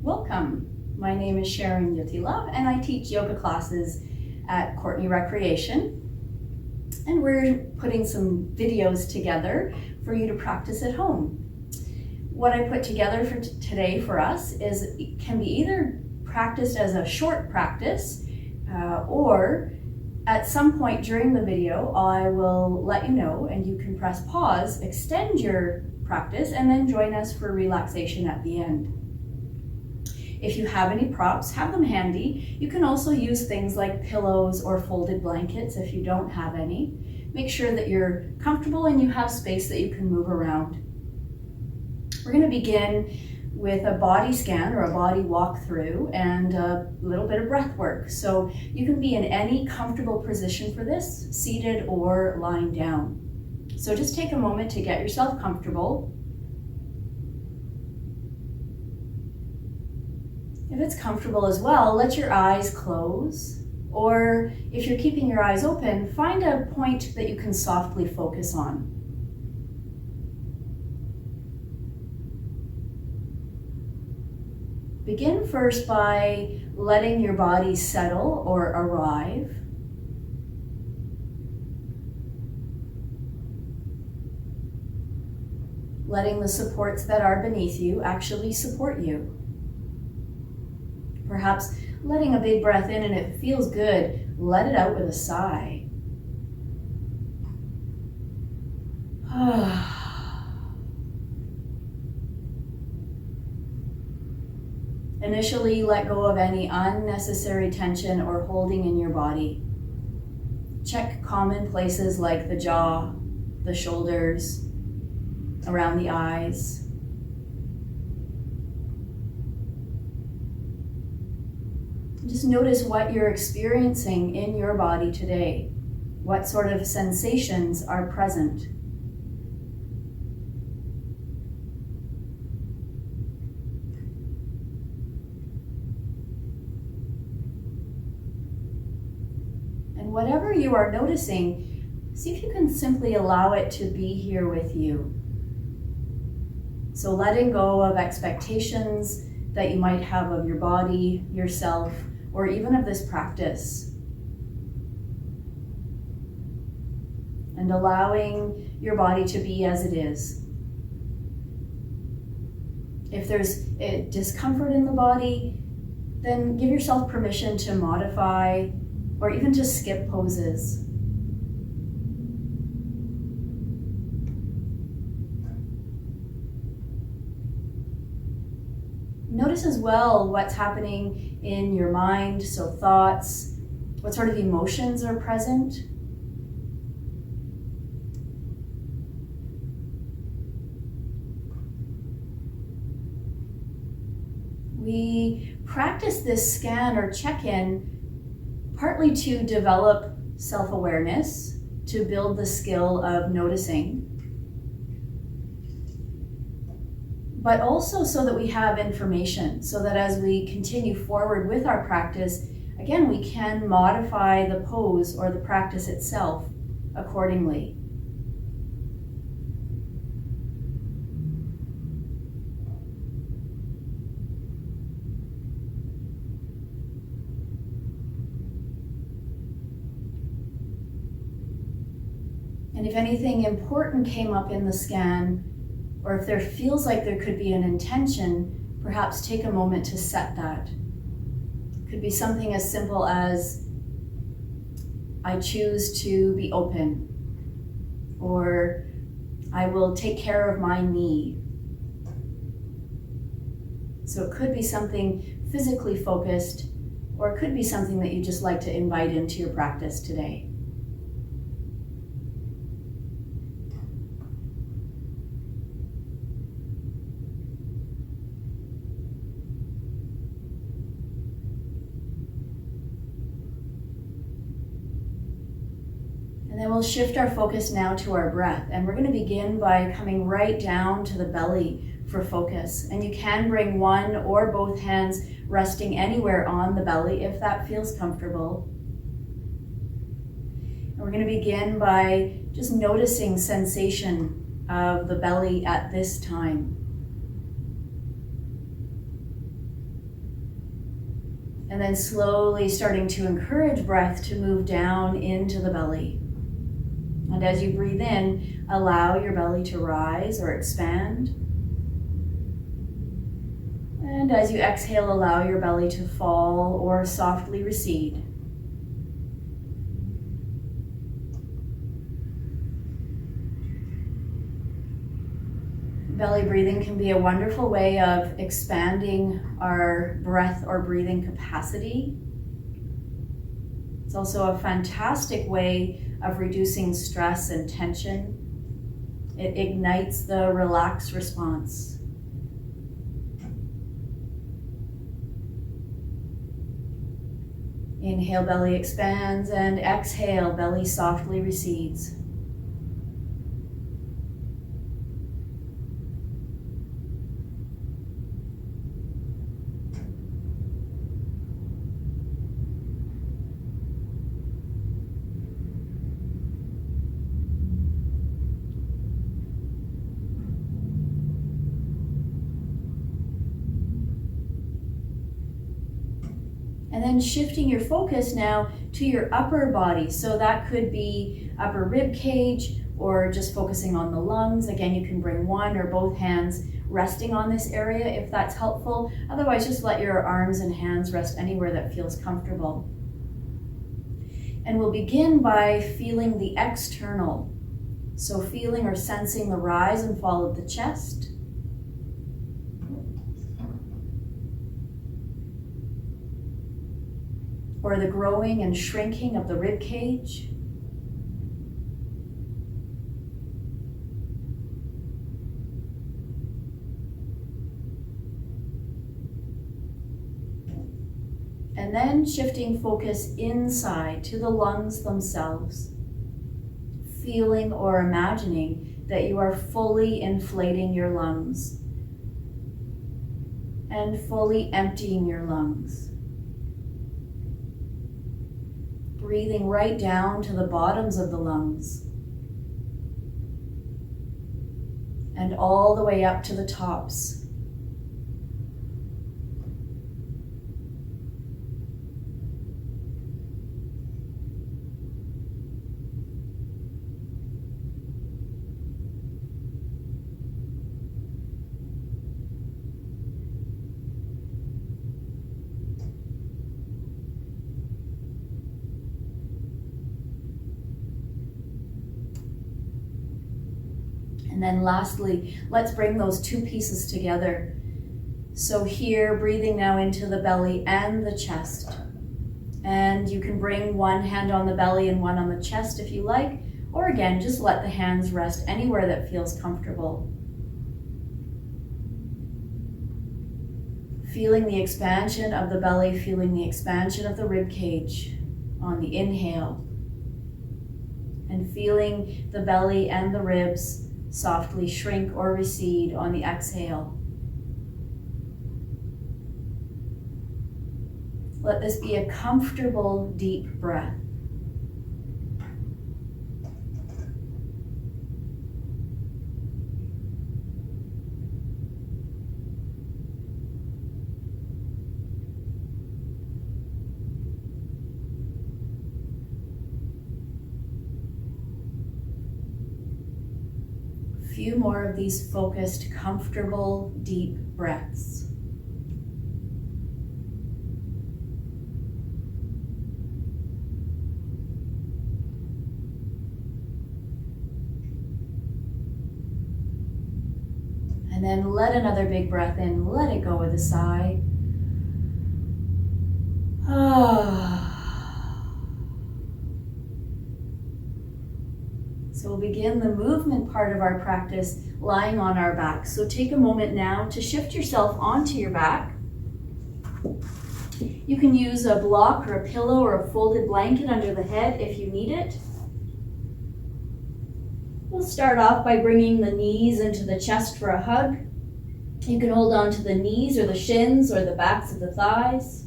Welcome. My name is Sheron and I teach yoga classes at Courtenay Recreation. And we're putting some videos together for you to practice at home. What I put together for today for us is it can be either practiced as a short practice or at some point during the video I will let you know and you can press pause, extend your practice, and then join us for relaxation at the end. If you have any props, have them handy. You can also use things like pillows or folded blankets if you don't have any. Make sure that you're comfortable and you have space that you can move around. We're going to begin with a body scan or a body walkthrough and a little bit of breath work. So you can be in any comfortable position for this, seated or lying down. So just take a moment to get yourself comfortable. If it's comfortable as well, let your eyes close, or if you're keeping your eyes open, find a point that you can softly focus on. Begin first by letting your body settle or arrive. Letting the supports that are beneath you actually support you. Perhaps letting a big breath in and it feels good, let it out with a sigh. Initially, let go of any unnecessary tension or holding in your body. Check common places like the jaw, the shoulders, around the eyes. Just notice what you're experiencing in your body today. What sort of sensations are present? And whatever you are noticing, see if you can simply allow it to be here with you. So letting go of expectations that you might have of your body, yourself, or even of this practice. And allowing your body to be as it is. If there's a discomfort in the body, then give yourself permission to modify or even to skip poses. Notice as well what's happening in your mind, so thoughts, what sort of emotions are present. We practice this scan or check-in partly to develop self-awareness, to build the skill of noticing, but also so that we have information, so that as we continue forward with our practice, again, we can modify the pose or the practice itself accordingly. And if anything important came up in the scan, or if there feels like there could be an intention, perhaps take a moment to set that. It could be something as simple as, I choose to be open, or I will take care of my knee. So it could be something physically focused, or it could be something that you just like to invite into your practice today. And then we'll shift our focus now to our breath. And we're going to begin by coming right down to the belly for focus. And you can bring one or both hands resting anywhere on the belly if that feels comfortable. And we're going to begin by just noticing sensation of the belly at this time. And then slowly starting to encourage breath to move down into the belly. And as you breathe in, allow your belly to rise or expand. And as you exhale, allow your belly to fall or softly recede. Belly breathing can be a wonderful way of expanding our breath or breathing capacity. It's also a fantastic way of reducing stress and tension. It ignites the relaxed response. Inhale, belly expands, and exhale, belly softly recedes. And then shifting your focus now to your upper body. So that could be upper rib cage or just focusing on the lungs. Again, you can bring one or both hands resting on this area if that's helpful. Otherwise, just let your arms and hands rest anywhere that feels comfortable. And we'll begin by feeling the external. So feeling or sensing the rise and fall of the chest. Or the growing and shrinking of the rib cage. And then shifting focus inside to the lungs themselves, feeling or imagining that you are fully inflating your lungs and fully emptying your lungs. Breathing right down to the bottoms of the lungs and all the way up to the tops. And then lastly, let's bring those two pieces together. So here, breathing now into the belly and the chest. And you can bring one hand on the belly and one on the chest if you like, or again, just let the hands rest anywhere that feels comfortable. Feeling the expansion of the belly, feeling the expansion of the rib cage on the inhale. And feeling the belly and the ribs softly shrink or recede on the exhale. Let this be a comfortable, deep breath. Few more of these focused, comfortable, deep breaths. And then let another big breath in, let it go with a sigh. So we'll begin the movement part of our practice lying on our back. So take a moment now to shift yourself onto your back. You can use a block or a pillow or a folded blanket under the head if you need it. We'll start off by bringing the knees into the chest for a hug. You can hold on to the knees or the shins or the backs of the thighs.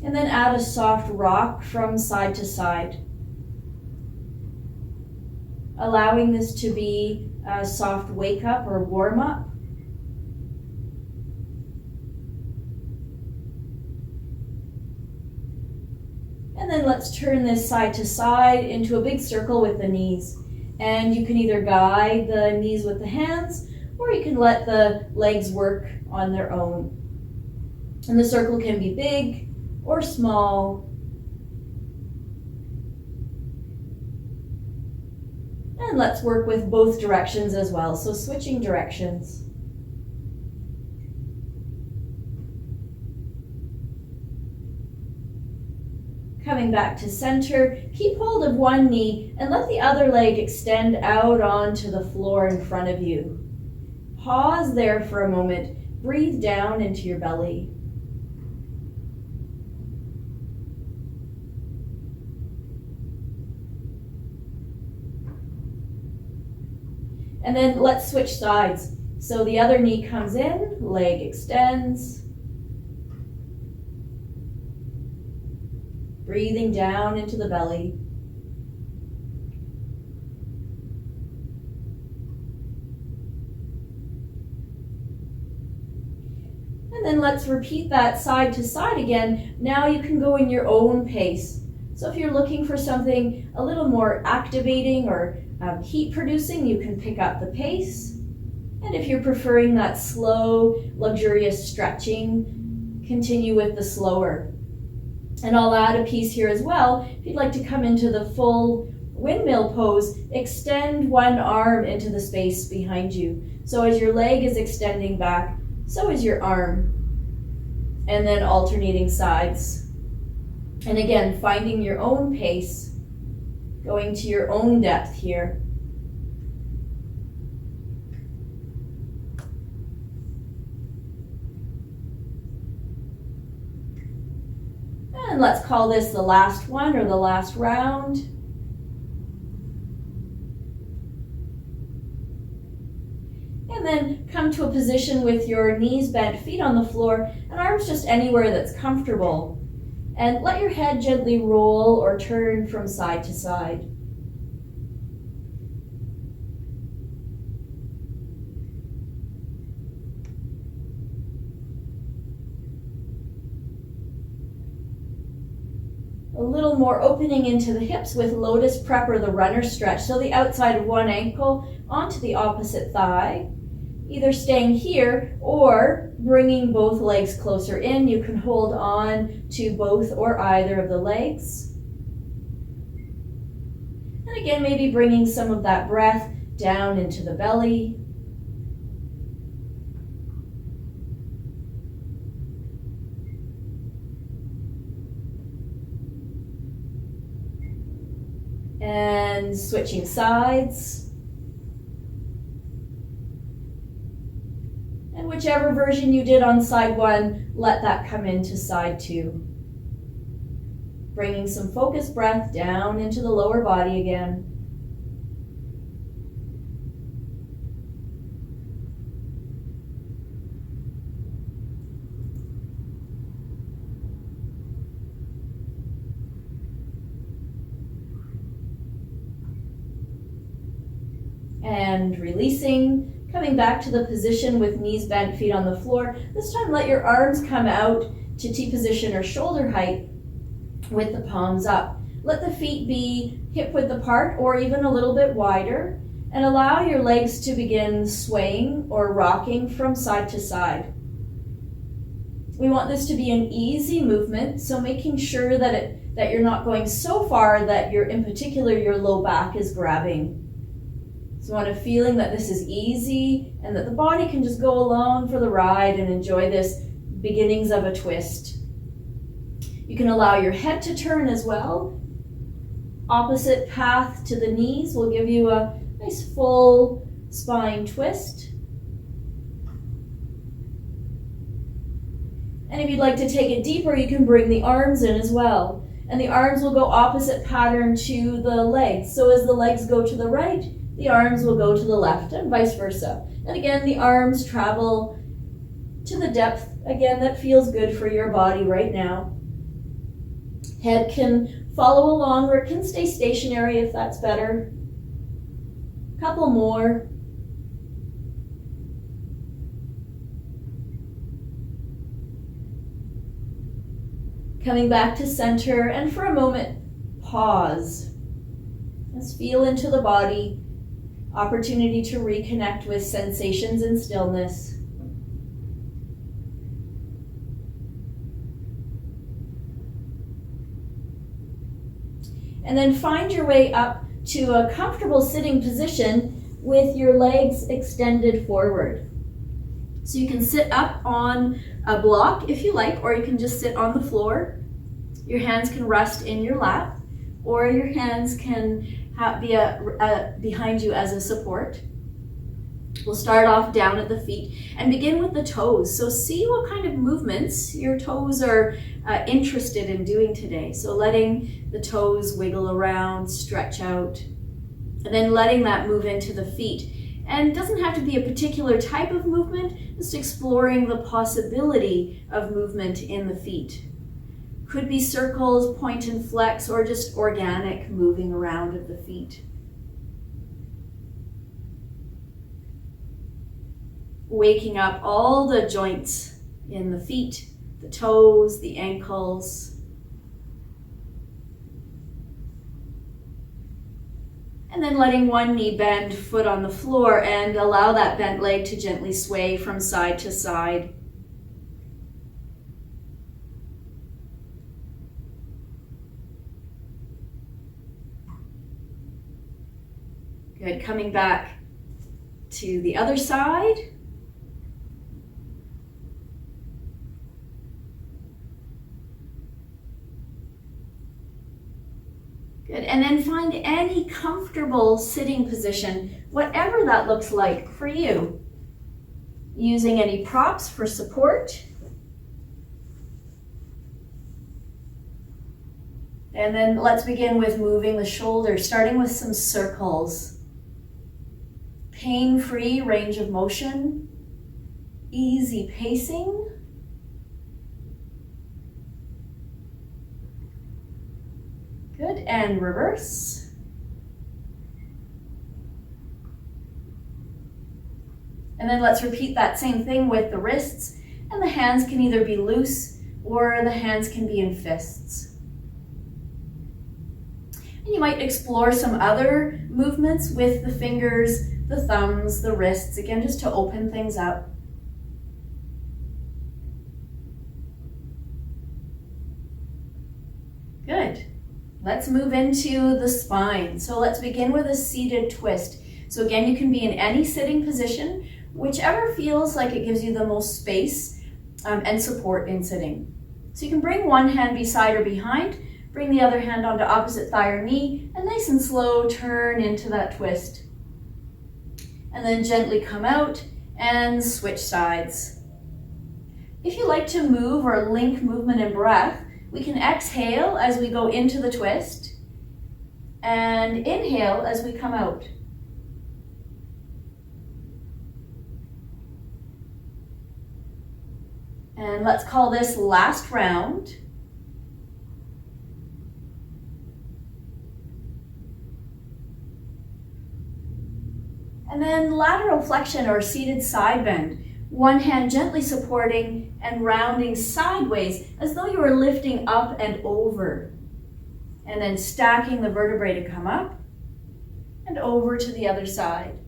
And then add a soft rock from side to side. Allowing this to be a soft wake up or warm up. And then let's turn this side to side into a big circle with the knees. And you can either guide the knees with the hands, or you can let the legs work on their own. And the circle can be big or small. And let's work with both directions as well, so switching directions. Coming back to center, keep hold of one knee and let the other leg extend out onto the floor in front of you. Pause there for a moment. Breathe down into your belly. And then let's switch sides. So the other knee comes in, leg extends. Breathing down into the belly. And then let's repeat that side to side again. Now you can go in your own pace. So if you're looking for something a little more activating or heat producing, you can pick up the pace. And if you're preferring that slow, luxurious stretching, continue with the slower. And I'll add a piece here as well. If you'd like to come into the full windmill pose, extend one arm into the space behind you. So as your leg is extending back, so is your arm. And then alternating sides. And again, finding your own pace, going to your own depth here. And let's call this the last one or the last round. And then come to a position with your knees bent, feet on the floor, and arms just anywhere that's comfortable. And let your head gently roll or turn from side to side. A little more opening into the hips with lotus prep or the runner stretch. So the outside of one ankle onto the opposite thigh. Either staying here or bringing both legs closer in. You can hold on to both or either of the legs. And again, maybe bringing some of that breath down into the belly. And switching sides. And whichever version you did on side one, let that come into side two. Bringing some focused breath down into the lower body again. And releasing, coming back to the position with knees bent, feet on the floor. This time let your arms come out to T position or shoulder height with the palms up. Let the feet be hip width apart or even a little bit wider, and allow your legs to begin swaying or rocking from side to side. We want this to be an easy movement, so making sure that you're not going so far that in particular your low back is grabbing. So I want a feeling that this is easy and that the body can just go along for the ride and enjoy this beginnings of a twist. You can allow your head to turn as well. Opposite path to the knees will give you a nice full spine twist. And if you'd like to take it deeper, you can bring the arms in as well. And the arms will go opposite pattern to the legs. So as the legs go to the right, the arms will go to the left and vice versa. And again, the arms travel to the depth, again, that feels good for your body right now. Head can follow along or it can stay stationary if that's better. Couple more. Coming back to center, and for a moment, pause. Let's feel into the body, opportunity to reconnect with sensations and stillness. And then find your way up to a comfortable sitting position with your legs extended forward. So you can sit up on a block if you like, or you can just sit on the floor. Your hands can rest in your lap, or your hands can be behind you as a support. We'll start off down at the feet and begin with the toes. So see what kind of movements your toes are interested in doing today. So letting the toes wiggle around, stretch out, and then letting that move into the feet. And it doesn't have to be a particular type of movement, just exploring the possibility of movement in the feet. Could be circles, point and flex, or just organic moving around of the feet. Waking up all the joints in the feet, the toes, the ankles. And then letting one knee bend, foot on the floor, and allow that bent leg to gently sway from side to side. Good, coming back to the other side. Good, and then find any comfortable sitting position, whatever that looks like for you. Using any props for support. And then let's begin with moving the shoulders, starting with some circles. Pain-free range of motion, easy pacing. Good, and reverse. And then let's repeat that same thing with the wrists, and the hands can either be loose or the hands can be in fists. And you might explore some other movements with the fingers, the thumbs, the wrists, again, just to open things up. Good. Let's move into the spine. So let's begin with a seated twist. So again, you can be in any sitting position, whichever feels like it gives you the most space and support in sitting. So you can bring one hand beside or behind, bring the other hand onto opposite thigh or knee, and nice and slow turn into that twist. And then gently come out and switch sides. If you like to move or link movement and breath, we can exhale as we go into the twist and inhale as we come out. And let's call this last round. And then lateral flexion or seated side bend. One hand gently supporting and rounding sideways as though you were lifting up and over. And then stacking the vertebrae to come up and over to the other side.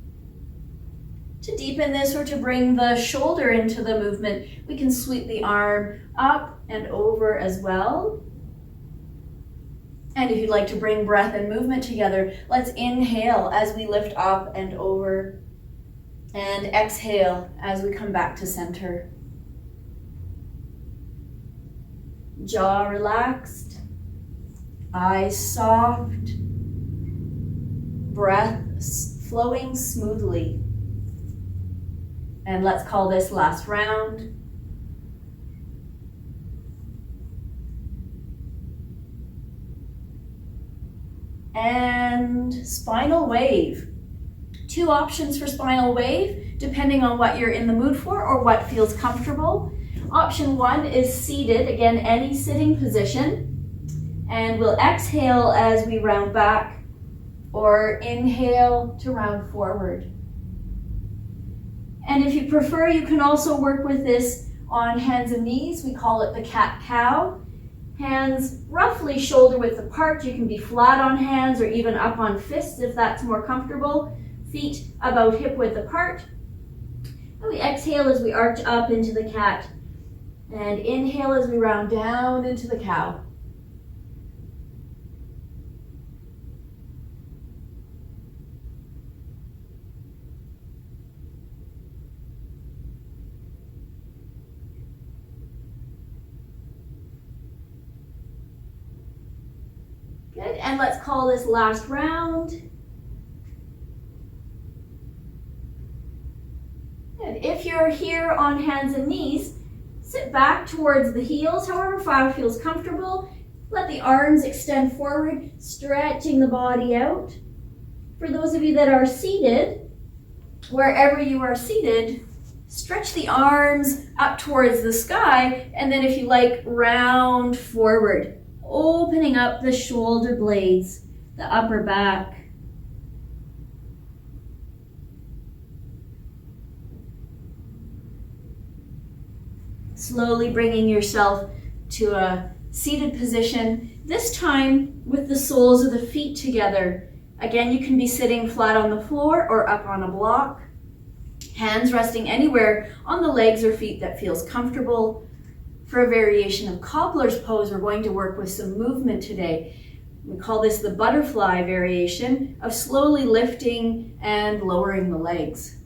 To deepen this or to bring the shoulder into the movement, we can sweep the arm up and over as well. And if you'd like to bring breath and movement together, let's inhale as we lift up and over, and exhale as we come back to center. Jaw relaxed, eyes soft, breath flowing smoothly. And let's call this last round. And spinal wave. Two options for spinal wave, depending on what you're in the mood for or what feels comfortable. Option one is seated, again, any sitting position. And we'll exhale as we round back, or inhale to round forward. And if you prefer, you can also work with this on hands and knees. We call it the cat-cow. Hands roughly shoulder width apart. You can be flat on hands or even up on fists if that's more comfortable. Feet about hip width apart. And we exhale as we arch up into the cat. And inhale as we round down into the cow. Good, and let's call this last round. Good. If you're here on hands and knees, sit back towards the heels, however far feels comfortable. Let the arms extend forward, stretching the body out. For those of you that are seated, wherever you are seated, stretch the arms up towards the sky, and then if you like, round forward, opening up the shoulder blades, the upper back. Slowly bringing yourself to a seated position, this time with the soles of the feet together. Again, you can be sitting flat on the floor or up on a block. Hands resting anywhere on the legs or feet that feels comfortable. For a variation of cobbler's pose, we're going to work with some movement today. We call this the butterfly variation of slowly lifting and lowering the legs.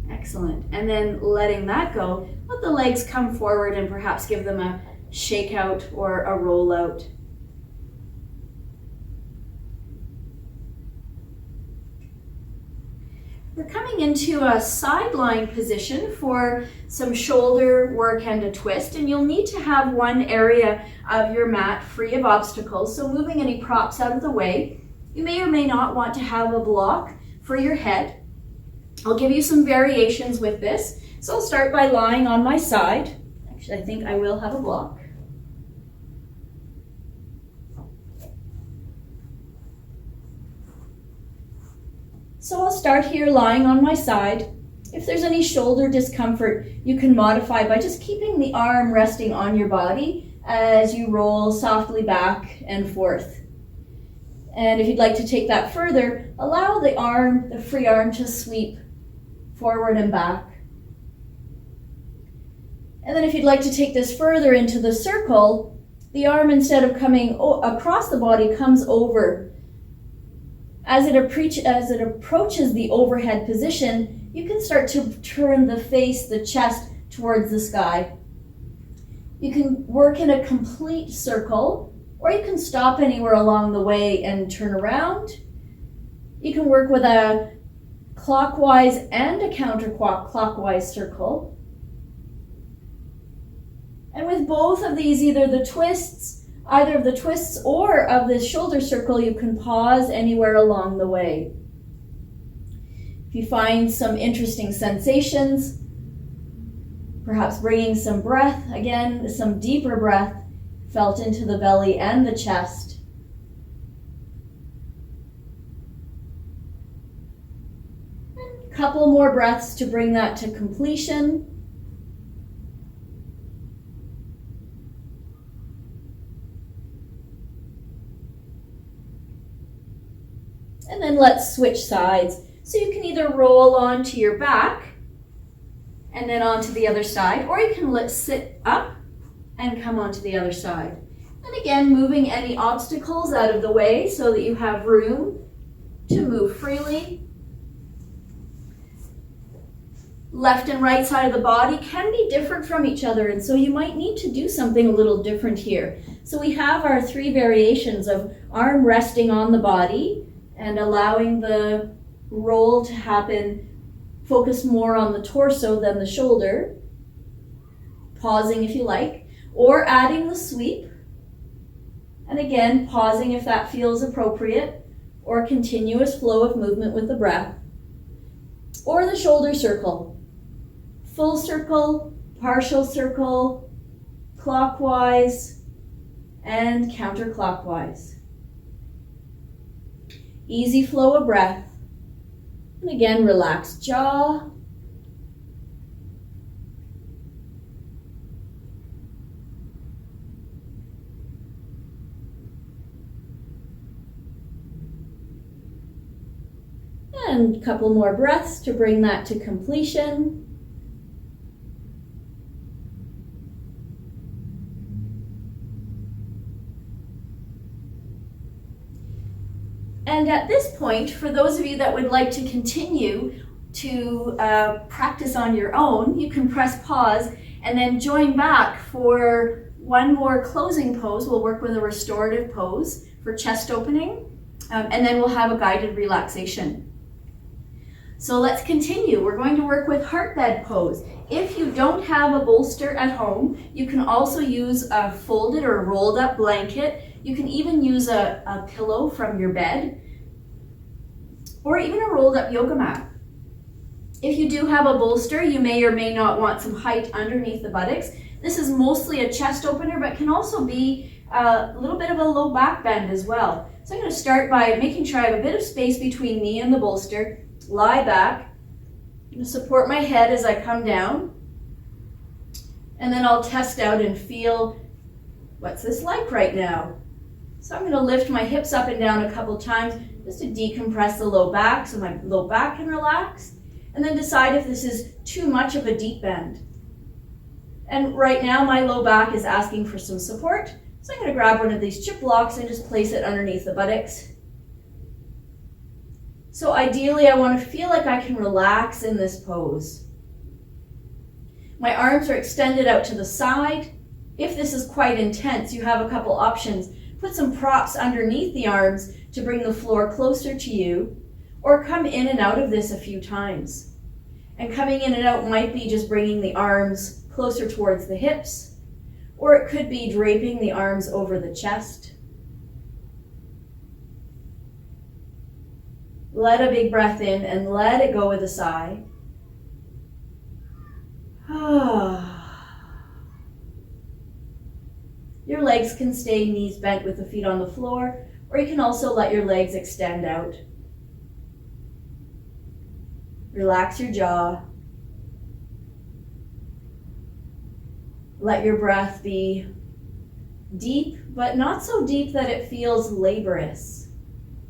Excellent. And then letting that go, let the legs come forward and perhaps give them a shake out or a roll out. We're coming into a sideline position for some shoulder work and a twist, and you'll need to have one area of your mat free of obstacles, so moving any props out of the way. You may or may not want to have a block for your head. I'll give you some variations with this. So I'll start by lying on my side. Actually, I think I will have a block. So I'll start here lying on my side. If there's any shoulder discomfort, you can modify by just keeping the arm resting on your body as you roll softly back and forth. And if you'd like to take that further, allow the free arm to sweep forward and back. And then if you'd like to take this further into the circle, the arm, instead of coming across the body, comes over. As it approaches the overhead position, you can start to turn the face, the chest, towards the sky. You can work in a complete circle, or you can stop anywhere along the way and turn around. You can work with a clockwise and a counterclockwise circle. And with both of these, either of the twists or of the shoulder circle, you can pause anywhere along the way. If you find some interesting sensations, perhaps bringing some breath, again, some deeper breath felt into the belly and the chest. A couple more breaths to bring that to completion. And then let's switch sides. So you can either roll onto your back and then onto the other side, or you can sit up and come onto the other side. And again, moving any obstacles out of the way so that you have room to move freely. Left and right side of the body can be different from each other, and so you might need to do something a little different here. So we have our three variations of arm resting on the body and allowing the roll to happen, focus more on the torso than the shoulder, pausing if you like, or adding the sweep, and again, pausing if that feels appropriate, or continuous flow of movement with the breath, or the shoulder circle, full circle, partial circle, clockwise, and counterclockwise. Easy flow of breath. And again, relax jaw. And a couple more breaths to bring that to completion. And at this point, for those of you that would like to continue to practice on your own, you can press pause and then join back for one more closing pose. We'll work with a restorative pose for chest opening, and then we'll have a guided relaxation. So let's continue. We're going to work with heart bed pose. If you don't have a bolster at home, you can also use a folded or rolled up blanket. You can even use a pillow from your bed, or even a rolled up yoga mat. If you do have a bolster, you may or may not want some height underneath the buttocks. This is mostly a chest opener, but can also be a little bit of a low back bend as well. So I'm going to start by making sure I have a bit of space between me and the bolster. Lie back. I'm going to support my head as I come down. And then I'll test out and feel, what's this like right now? So I'm going to lift my hips up and down a couple times just to decompress the low back so my low back can relax. And then decide if this is too much of a deep bend. And right now my low back is asking for some support. So I'm going to grab one of these chip blocks and just place it underneath the buttocks. So ideally I want to feel like I can relax in this pose. My arms are extended out to the side. If this is quite intense, you have a couple options. Put some props underneath the arms to bring the floor closer to you, or come in and out of this a few times. And coming in and out might be just bringing the arms closer towards the hips, or it could be draping the arms over the chest. Let a big breath in and let it go with a sigh. Your legs can stay knees bent with the feet on the floor, or you can also let your legs extend out. Relax your jaw. Let your breath be deep, but not so deep that it feels laborious.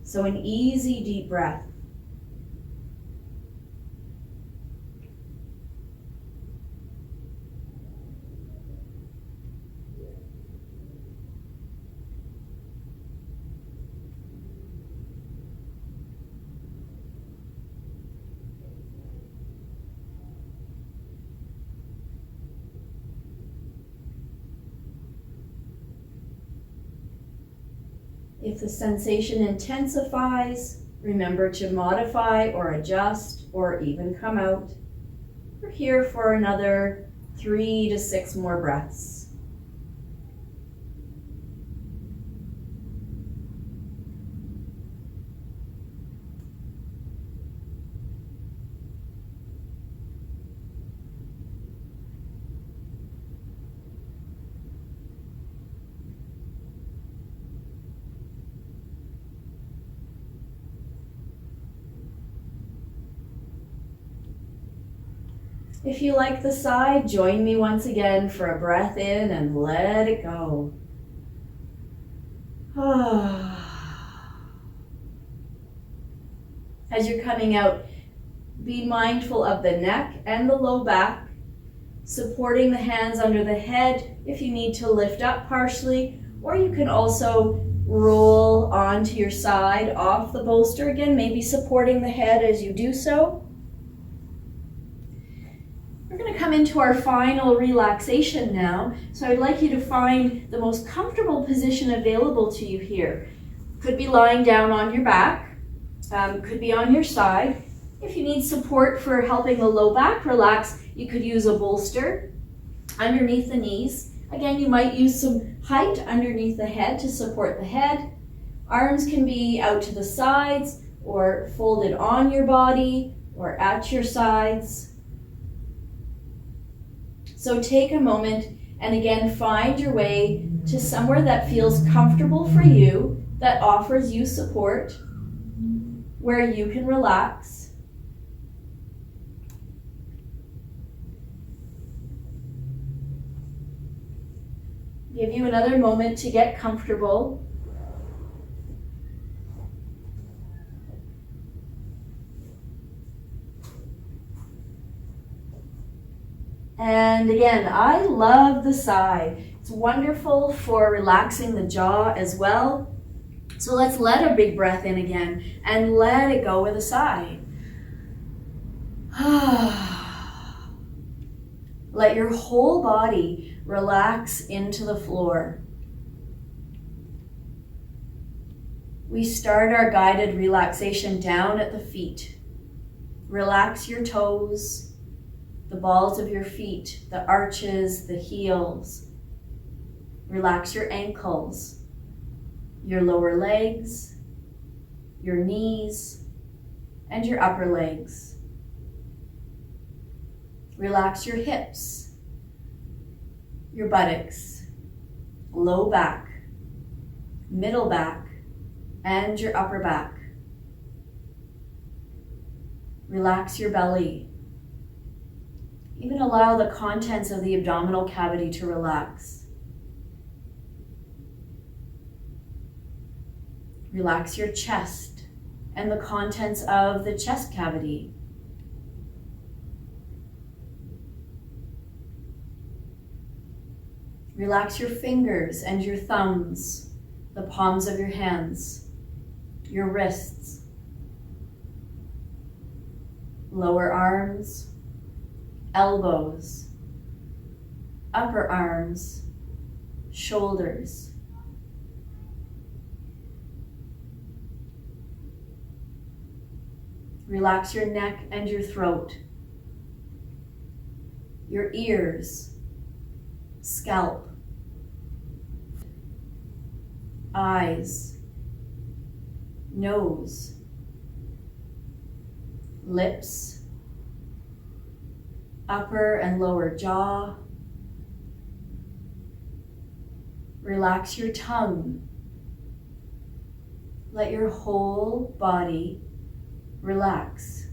So an easy deep breath. If the sensation intensifies, remember to modify or adjust or even come out. We're here for another 3 to 6 more breaths. If you like the side, join me once again for a breath in and let it go. As you're coming out, be mindful of the neck and the low back, supporting the hands under the head if you need to lift up partially, or you can also roll onto your side off the bolster again, maybe supporting the head as you do so. We're going to come into our final relaxation now. So I'd like you to find the most comfortable position available to you here. Could be lying down on your back, could be on your side. If you need support for helping the low back relax, you could use a bolster underneath the knees. Again, you might use some height underneath the head to support the head. Arms can be out to the sides or folded on your body or at your sides. So take a moment And again, find your way to somewhere that feels comfortable for you, that offers you support, where you can relax. Give you another moment to get comfortable. And again, I love the sigh. It's wonderful for relaxing the jaw as well. So let's let a big breath in again and let it go with a sigh. Let your whole body relax into the floor. We start our guided relaxation down at the feet. Relax your toes, the balls of your feet, the arches, the heels. Relax your ankles, your lower legs, your knees, and your upper legs. Relax your hips, your buttocks, low back, middle back, and your upper back. Relax your belly. Even allow the contents of the abdominal cavity to relax. Relax your chest and the contents of the chest cavity. Relax your fingers and your thumbs, the palms of your hands, your wrists, lower arms, elbows, upper arms, shoulders. Relax your neck and your throat, your ears, scalp, eyes, nose, lips, upper and lower jaw. Relax your tongue. Let your whole body relax.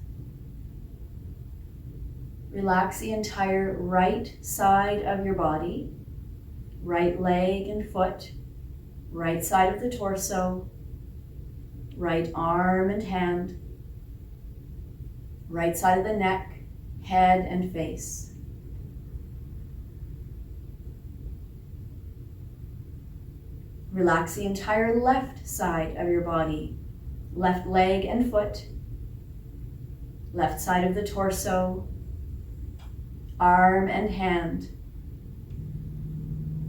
Relax the entire right side of your body, right leg and foot, right side of the torso, right arm and hand, right side of the neck, head and face. Relax the entire left side of your body, left leg and foot, left side of the torso, arm and hand,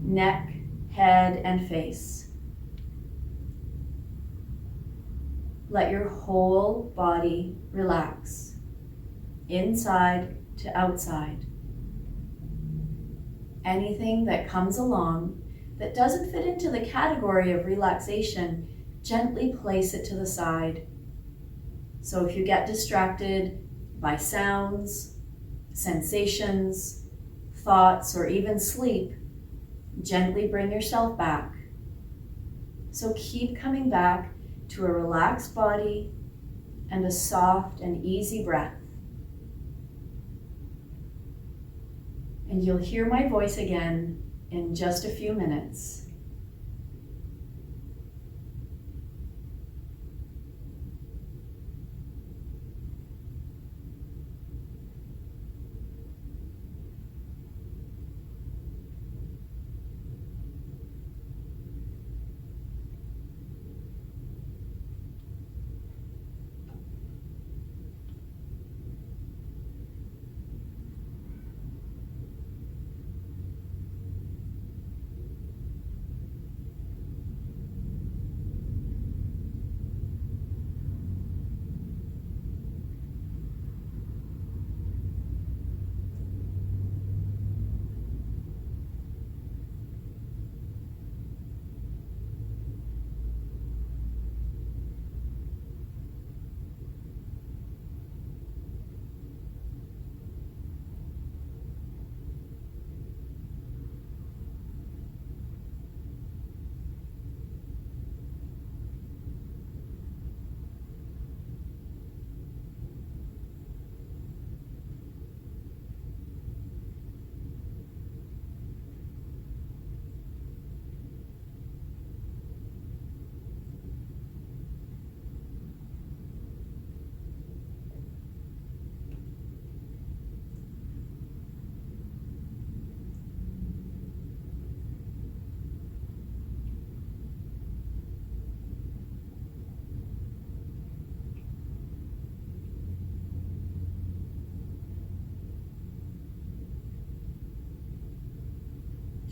neck, head and face. Let your whole body relax, inside to outside. Anything that comes along that doesn't fit into the category of relaxation, gently place it to the side. So if you get distracted by sounds, sensations, thoughts, or even sleep, gently bring yourself back. So keep coming back to a relaxed body and a soft and easy breath. And you'll hear my voice again in just a few minutes.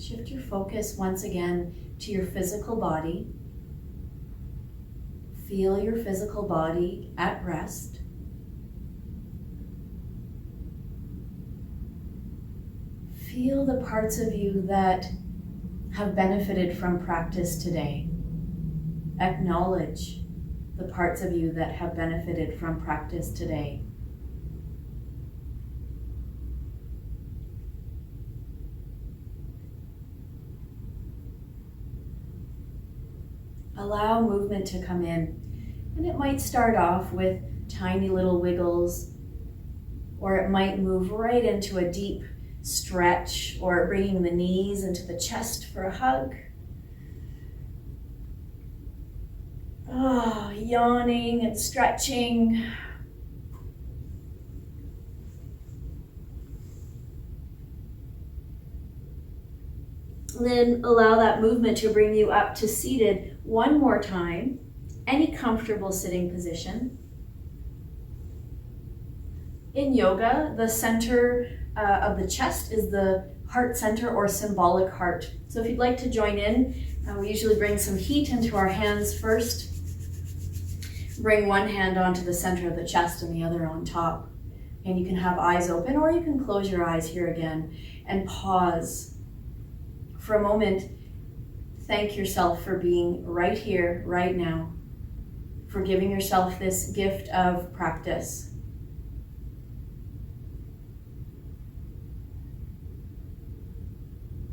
Shift your focus once again to your physical body. Feel your physical body at rest. Feel the parts of you that have benefited from practice today. Acknowledge the parts of you that have benefited from practice today. Allow movement to come in, and it might start off with tiny little wiggles, or it might move right into a deep stretch, or bringing the knees into the chest for a hug. Yawning and stretching. Then allow that movement to bring you up to seated one more time. Any comfortable sitting position. In yoga, the center of the chest is the heart center or symbolic heart. So if you'd like to join in, we usually bring some heat into our hands first. Bring one hand onto the center of the chest and the other on top. And you can have eyes open, or you can close your eyes here again and pause for a moment. Thank yourself for being right here, right now, for giving yourself this gift of practice.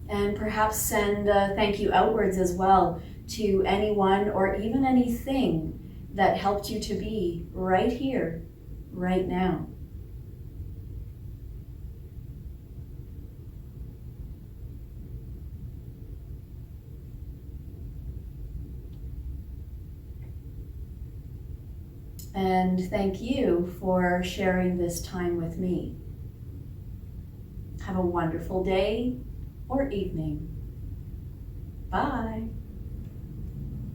And perhaps send a thank you outwards as well to anyone or even anything that helped you to be right here, right now. And thank you for sharing this time with me. Have a wonderful day or evening. Bye.